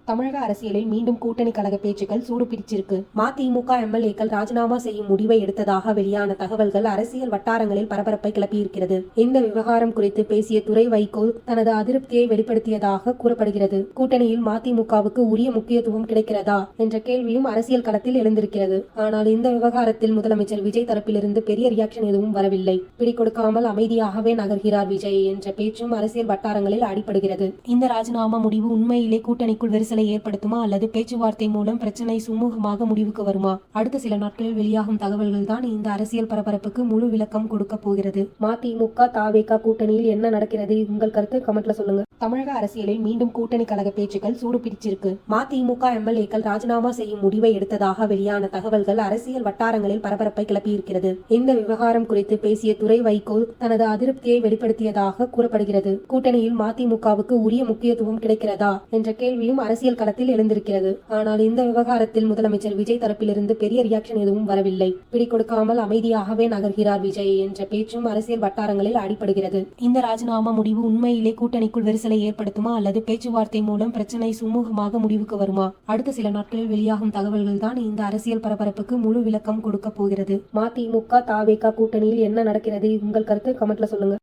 தமிழக அரசியலில் மீண்டும் கூட்டணி கழக பேச்சுக்கள் சூடு பிடிச்சிருக்கு. மதிமுக எம்எல்ஏக்கள் ராஜினாமா செய்யும் முடிவை எடுத்ததாக வெளியான தகவல்கள் அரசியல் வட்டாரங்களில் பரபரப்பை கிளப்பியிருக்கிறது. இந்த விவகாரம் குறித்து பேசிய துரை வைகோ தனது அதிருப்தியை வெளிப்படுத்தியதாக கூறப்படுகிறது. கூட்டணியில் மதிமுகவுக்கு உரிய முக்கியத்துவம் கிடைக்கிறதா என்ற கேள்வியும் அரசியல் களத்தில் எழுந்திருக்கிறது. ஆனால் இந்த விவகாரத்தில் முதலமைச்சர் விஜய் தரப்பிலிருந்து பெரிய ரியாக்ஷன் எதுவும் வரவில்லை. பிடிகொடுக்காமல் அமைதியாகவே நகர்கிறார் விஜய் என்ற பேச்சும் அரசியல் வட்டாரங்களில் அடிபடுகிறது. இந்த ராஜினாமா முடிவு உண்மையிலே கூட்டணிக்குள் விரிசலை ஏற்படுத்துமா அல்லது பேச்சுவார்த்தை மூலம் பிரச்சனை சுமூகமாக முடிவுக்கு வருமா? அடுத்த சில நாட்களில் வெளியாகும் தகவல்கள் தான் இந்த அரசியல் பரபரப்புக்கு முழு விளக்கம் கொடுக்க போகிறது. மதிமுக தவேக கூட்டணியில் என்ன நடக்கிறது? உங்கள் கருத்து கமெண்ட்ல சொல்லுங்க. தமிழக அரசியலில் மீண்டும் கூட்டணி கழக பேச்சுக்கள் சூடு பிடிச்சிருக்கு. மதிமுக எம்எல்ஏக்கள் ராஜினாமா செய்யும் முடிவை எடுத்ததாக வெளியான தகவல்கள் அரசியல் வட்டாரங்களில் பரபரப்பை கிளப்பியிருக்கிறது. இந்த விவகாரம் குறித்து பேசிய துரை வைகோ தனது அதிருப்தியை வெளிப்படுத்தியதாக கூறப்படுகிறது. கூட்டணியில் மதிமுகவுக்கு உரிய முக்கியத்துவம் கிடைக்கிறதா என்ற கேள்வியும் அரசியல் களத்தில் எழுந்திருக்கிறது. ஆனால் இந்த விவகாரத்தில் முதலமைச்சர் விஜய் தரப்பிலிருந்து பெரிய ரியாக்ஷன் எதுவும் வரவில்லை. பிடிகொடுக்காமல் அமைதியாகவே நகர்கிறார் விஜய் என்ற பேச்சும் அரசியல் வட்டாரங்களில் அடிபடுகிறது. இந்த ராஜினாமா முடிவு உண்மையிலே கூட்டணிக்குள் விரிசலை ஏற்படுத்துமா அல்லது பேச்சுவார்த்தை மூலம் பிரச்சனை சுமூகமாக முடிவுக்கு வருமா? அடுத்த சில நாட்களில் வெளியாகும் தகவல்கள் தான் இந்த அரசியல் பரபரப்புக்கு முழு விளக்கம் கொடுக்க போகிறது. மதிமுக தவேக கூட்டணியில் என்ன நடக்கிறது? உங்கள் கருத்து கமெண்ட்ல சொல்லுங்க.